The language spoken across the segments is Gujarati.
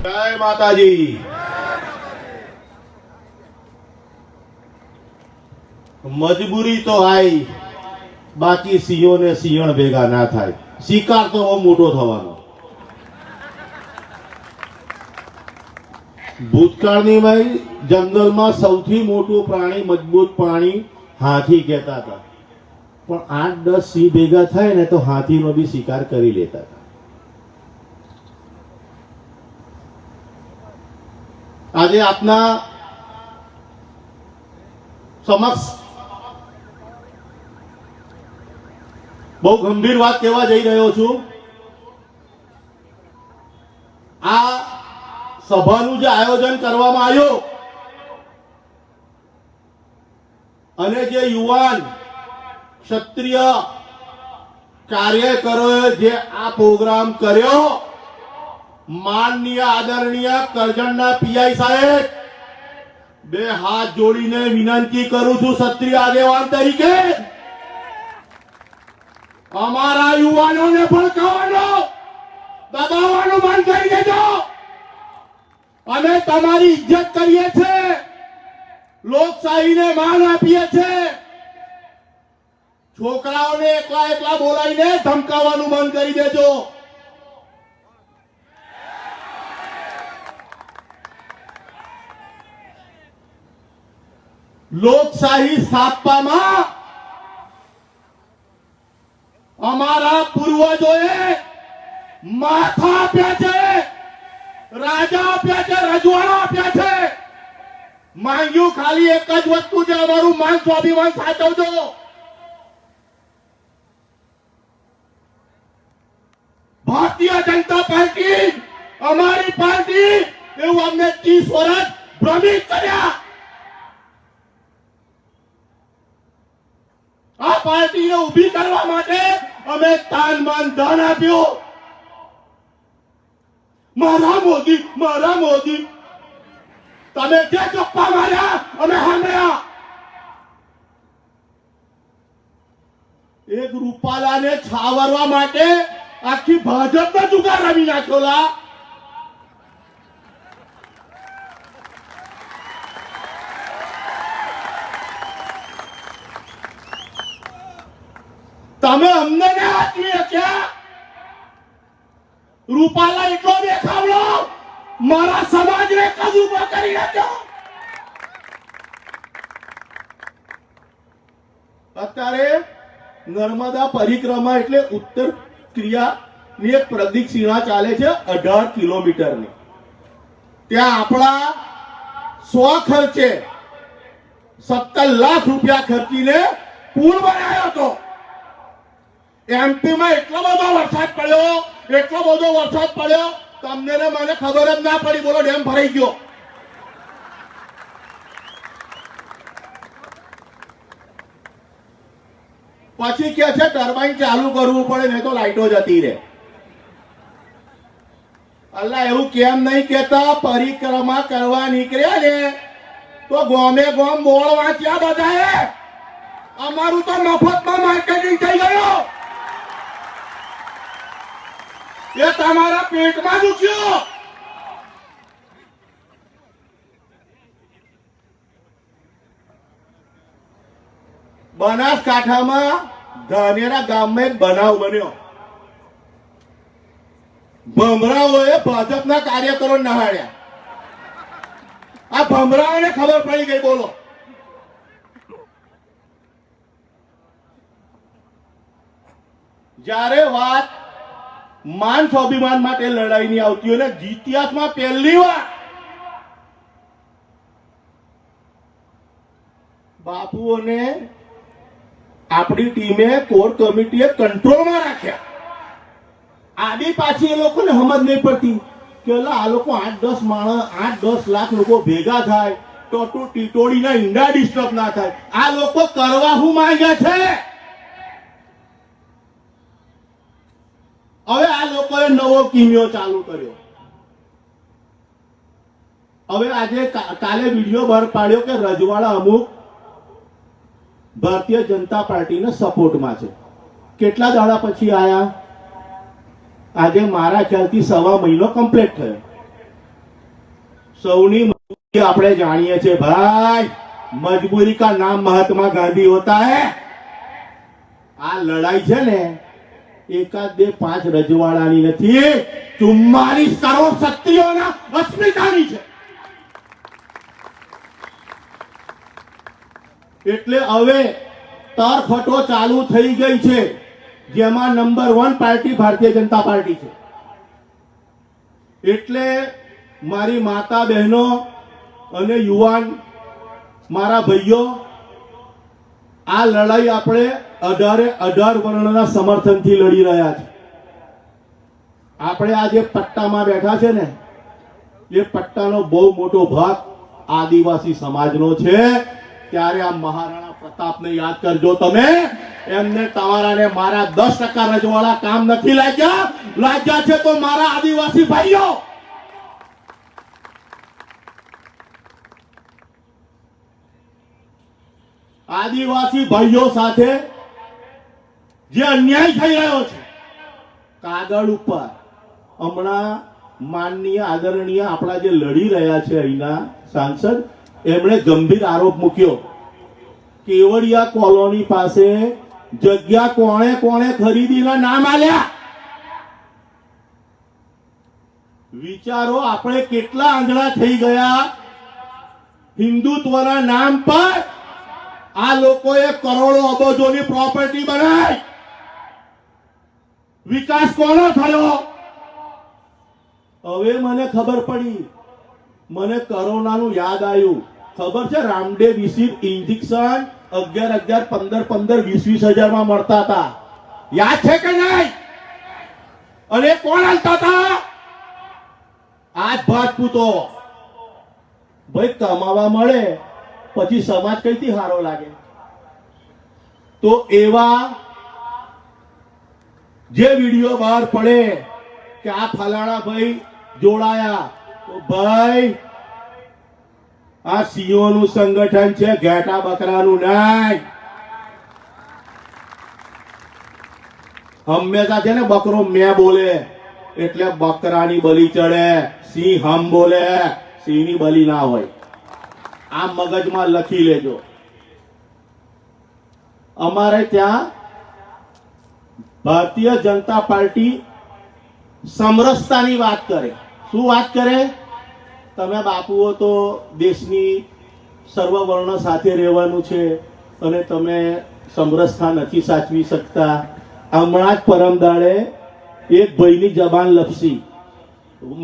જય માતાજી। મજબૂરી તો આઈ, બાકી સિંહો ને સિંહણ ભેગા ના થાય। શિકાર તો બહુ મોટો થવાનો। ભૂતકાળની ભાઈ જંગલમાં સૌથી મોટું પ્રાણી, મજબૂત પ્રાણી હાથી કહેતા હતા, પણ 8-10 સિંહ ભેગા થાય ને તો હાથીનો બી શિકાર કરી લેતા હતા। આજે આપના સમક્ષ બહુ ગંભીર વાત કહેવા જઈ રહ્યો છું। આ સભાનું જે આયોજન કરવામાં આવ્યું અને જે યુવાન ક્ષત્રિય કાર્યકરોએ જે આ પ્રોગ્રામ કર્યો, માનનીય આદરણીય કરજણના પીઆઈ સાહેબ, બે હાથ જોડીને વિનંતી કરું છું ક્ષત્રિય આગેવાન તરીકે, અમારા યુવાનોને ભડકાવવાનું, દબાવવાનું બંધ કરી દેજો। અમે તમારી ઇજ્જત કરીએ છીએ, લોકશાહીને માન આપીએ છીએ। છોકરાઓને એકલા એકલા બોલાવીને ધમકાવવાનું બંધ કરી દેજો। લોકશાહી સ્થાપવામાં અમારા પૂર્વજોએ માથા આપ્યા છે, રાજા આપ્યા છે, રજવાડા આપ્યા છે। માંગ્યું ખાલી એક જ વસ્તુ છે, અમારું માન સ્વાભિમાન સાચવજો। ભારતીય જનતા પાર્ટી અમારી પાર્ટી એવું અમને 30 વર્ષ ભ્રમિત કર્યા। આ પાર્ટીને ઊભી કરવા માટે અમે તાન માન ધન આપ્યું। મારા મોદી, મારા મોદી, તમે જે ચપ્પા માર્યા અમે સાંભળ્યા। એક રૂપાલાને છાવરવા માટે આખી ભાજપનો જુગાર રમી નાખ્યો। તમે અમને ને આચવી શક્યા। રૂપાલા એટલો દેખાવડો, મારા સમાજને કદ ઉભો કરી નાખ્યો। અત્યારે નર્મદા પરિક્રમા એટલે ઉત્તર ક્રિયાની એક પ્રદક્ષિણા ચાલે છે 18 કિલોમીટરની। ત્યાં આપણા સ્વખર્ચે 17 લાખ રૂપિયા ખર્ચીને પુલ બનાવ્યો હતો। એમપીમાં એટલો બધો વરસાદ પડ્યો, એટલો બધો વરસાદ પડ્યો, તમને ને મને ખબર જ ના પડી। બોલો, ડેમ ભરાઈ ગયો। પછી કે છે ટર્બાઇન ચાલુ કરવું પડે, નહીં તો લાઈટો જતી રહે। અલ્લા, એવું કેમ નહીં કેતા? પરિક્રમા કરવા નીકળ્યા ને તો ગોમે ગોમ બોળ વાંચ્યા બધાએ। અમારું તો મફતમાં માર્કેટિંગ થઈ ગયું। એ તમારા પેટમાં દુખ્યો। બનાસકાંઠામાં ધાનેરા ગામમાં એક બનાવ બન્યો। ભમરાઓએ ભાજપના કાર્યકરો નહાડ્યા। આ ભમરાઓને ખબર પડી ગઈ। બોલો, જ્યારે વાત માન સ્વાભિમાન માટે લડાઈની આવતી હોય ને, ઇતિહાસમાં પહેલી વાર બાપુઓને આપણી ટીમે કોર કમિટીએ કંટ્રોલમાં રાખ્યા। આડી પાછી એ લોકોને સમજ નહીં પડતી કે આ લોકો 8-10 માણસ, 8-10 લાખ લોકો ભેગા થાય તો ટીટોડીના ઈંડા ડિસ્ટર્બ ના થાય। આ લોકો કરવા શું માંગે છે? હવે આ લોકોએ નવો કિમિયો ચાલુ કર્યો। હવે આજે કાલે વિડીયો બહાર પાડ્યો કે રજવાડા અમુક ભારતીય જનતા પાર્ટીના સપોર્ટમાં છે। કેટલા દાડા પછી આયા? આજે મારા ખ્યાલથી 1.25 મહિનો કમ્પ્લીટ થયો। સૌની મજબૂરી આપણે જાણીએ છીએ ભાઈ, મજબૂરી કા નામ મહાત્મા ગાંધી હોતા હે। આ લડાઈ છે ને એકાદ બે પાંચ રજવાડાની નથી, 44 કરોડ ક્ષત્રિયોના અસ્મિતાની છે। એટલે હવે તરફટો ચાલુ થઈ ગઈ છે, જેમાં number 1 party Bharatiya Janata party છે। એટલે મારી માતા બહેનો અને યુવાન મારા ભાઈઓ, આ લડાઈ આપણે 18 વર્ણના સમર્થનથી લડી રહ્યા છે। આપણે આ જે પટ્ટામાં બેઠા છે ને, એ પટ્ટાનો બહુ મોટો ભાગ આદિવાસી સમાજનો છે। ત્યારે આ મહારાણા પ્રતાપને યાદ કરજો તમે, એમને તમારા ને મારા 10% રજવાડા કામ નથી લાગ્યા છે તો મારા આદિવાસી ભાઈઓ। આદિવાસી ભાઈઓ સાથે જે અન્યાય થઈ રહ્યો છે, કાગળ ઉપર હમણાં માનનીય આદરણીય આપણા જે લડી રહ્યા છે અહીંના સાંસદ, એમણે ગંભીર આરોપ મૂક્યો, કેવડિયા કોલોની પાસે જગ્યા કોણે કોણે ખરીદીના નામ આલ્યા। વિચારો આપણે કેટલા આંધળા થઈ ગયા। હિન્દુત્વના નામ પર આ લોકોએ કરોડો અબજોની પ્રોપર્ટી બનાવી। વિકાસ કોનો થયો? હવે મને ખબર પડી, મને કોરોનાનું યાદ આવ્યું। ખબર છે, રામદેવ ઇન્જેક્શન 11,000, 15,000, 20,000 માં મળતા હતા, યાદ છે કે નહીં? અને કોણ હાલતા હતા? આજ ભાજપૂતો। ભાઈ કમાવા મળે પછી સમાજ કઈથી હારો લાગે? તો એવા જે વિડીયો બહાર પડે કે આ ફલાણા ભાઈ જોડાયા, તો ભાઈ આ સિંહોનું સંગઠન છે, ઘેટા બકરાનું નહીં। હંમેશા છે ને બકરો મેં બોલે એટલે બકરાની બલી ચડે, સિંહ હમ બોલે સિંહની બલી ના હોય। આ મગજમાં લખી લેજો। અમારે ત્યાં ભારતીય જનતા પાર્ટી સમરસતાની વાત કરે। શું વાત કરે? તમે બાપુઓ તો દેશની સર્વવર્ણ સાથે રહેવાનું છે અને તમે સમરસતા નથી સાચવી શકતા। હમણાં જ પરમ દાડે એક ભાઈની જબાન લપસી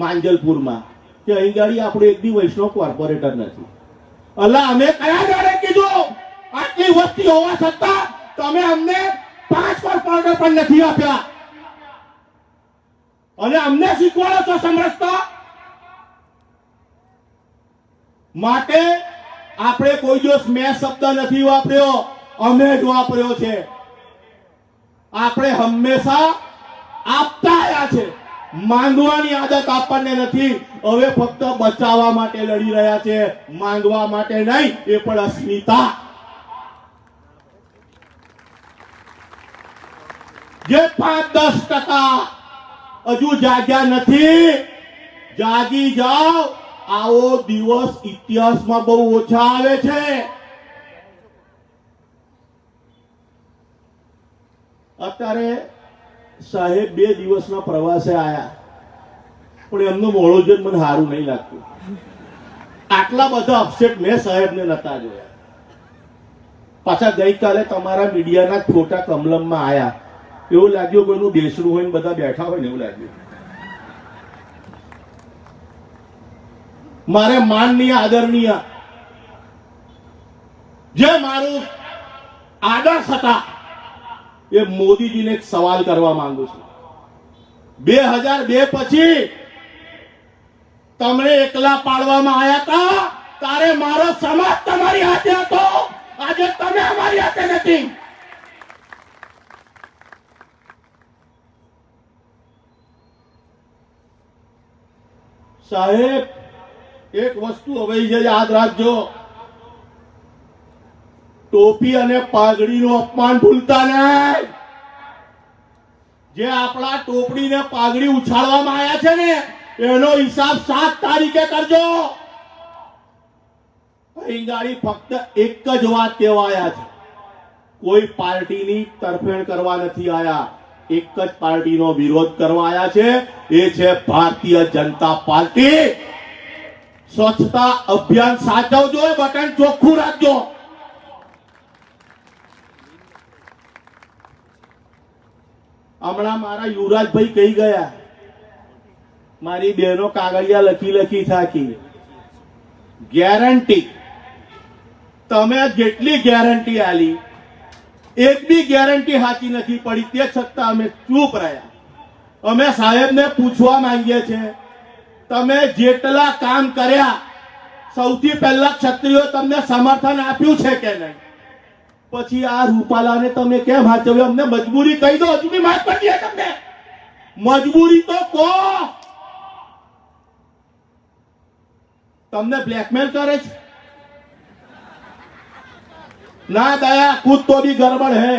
માંજલપુરમાં કે અહીં ગાડી આપણે એક બી વૈષ્ણવ કોર્પોરેટર નથી। અલ્લા, અમે કયા દાડે કીધું આટલી વસ્તી હોવા છતાં તમે અમને 5 કોર્પોરેટર પણ નથી આપ્યા અને અમને શીખવાડો છો સમરસતા? માટે આપણે કોઈ દિવસ મેં શબ્દ નથી વાપર્યો, અમે જ વાપર્યો છે। આપણે હંમેશા આપતા આવ્યા છે, માંગવાની આદત આપણને નથી। હવે ફક્ત બચાવવા માટે લડી રહ્યા છે, માંગવા માટે નહીં, એ પણ અસ્મિતા। જે 5-10% હજુ જાગ્યા નથી, જાગી જાઓ। આવો દિવસ ઇતિહાસમાં બહુ ઓછા આવે છે। અત્યારે સાહેબ 2 દિવસના પ્રવાસે આયા, પણ એમનું મોડું જોઈને મને સારું નહીં લાગતું। આટલા બધા અપસેટ મેં સાહેબને નતા જોયા। પાછા ગઈકાલે તમારા મીડિયાના ફોટા કમલમમાં આયા, એવું લાગ્યું કોઈનું બેસણું હોય ને બધા બેઠા હોય ને એવું લાગ્યું। મારે માનનીય આદરણીય જે મારું આદર્શ હતા એ મોદીજીને એક સવાલ કરવા માંગુ છું। 2002 પછી તમને એકલા પાડવામાં આવ્યા હતા, તારે મારો સમાજ તમારી હાથે હતો, આજે તમે અમારી હાથે નથી। સાહેબ, એક વસ્તુ હવે યાદ રાખજો, ટોપી અને પાઘડીનું અપમાન ભૂલતા નહીં। જે આપણા ટોપડી ને પાઘડી ઉછાળવામાં આવ્યા છે ને, એનો હિસાબ 7 તારીખે કરજો। અહીં ગાડી ફક્ત એક જ વાત કહેવા આવ્યા છે, કોઈ પાર્ટીની તરફેણ કરવા નથી આયા, એક જ પાર્ટીનો વિરોધ કરવા આવ્યા છે, એ છે ભારતીય જનતા પાર્ટી. સ્વચ્છતા અભિયાન સાચવજો, બટન ચોખ્ખું રાખજો. હમણાં મારા યુવરાજભાઈ કહી ગયા, મારી બહેનો કાગળિયા લખી થાકી. ગેરંટી, તમે જેટલી ગેરંટી આલી એક બી ગેરંટી સાચી નથી પડી, તે છતાં અમે ચૂપ રહ્યા. અમે સાહેબને પૂછવા માંગીએ છીએ, તમે જેટલા કામ કર્યા સૌથી પહેલા ક્ષત્રિયો તમને સમર્થન આપ્યું છે કે નહીં? પછી આ રૂપાલાને તમે કેમ હાચવ્યો? અમને મજબૂરી કહી દો, હજુ બી માફ કરી દઈએ તમને. મજબૂરી તો કહો. તમને બ્લેકમેલ કરે છે? ના દયા, કુछ तो भी गड़बड़ है.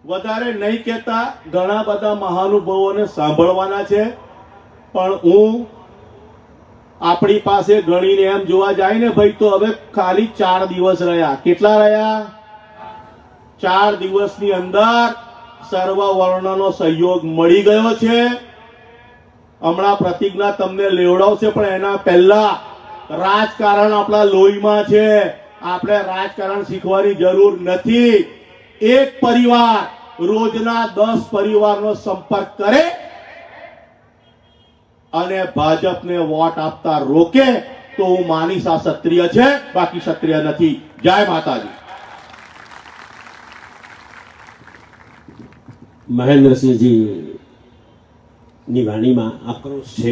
વધારે નહીં કહેતા, ઘણા બધા મહાનુભાવોને સાંભળવાના છે, પણ હું આપણી પાસે ગણીને એમ જોવા જાય ને ભાઈ તો હવે ખાલી 4 દિવસ રહ્યા. કેટલા રહ્યા? 4 દિવસની અંદર સર્વ વર્ણનો સહયોગ મળી ગયો છે. હમણાં પ્રતિજ્ઞા તમને લેવડાવશે, પણ એના પહેલા રાજકારણ આપણા લોહીમાં છે. આપણે રાજકારણ શીખવાની જરૂર નથી. એક પરિવાર રોજના 10 પરિવારનો સંપર્ક કરે અને ભાજપને વોટ આપતા રોકે તો હું માનીશ આ ક્ષત્રિય છે, બાકી ક્ષત્રિય નથી. જય માતાજી. મહેન્દ્રસિંહજી ની વાણીમાં આક્રોશ છે.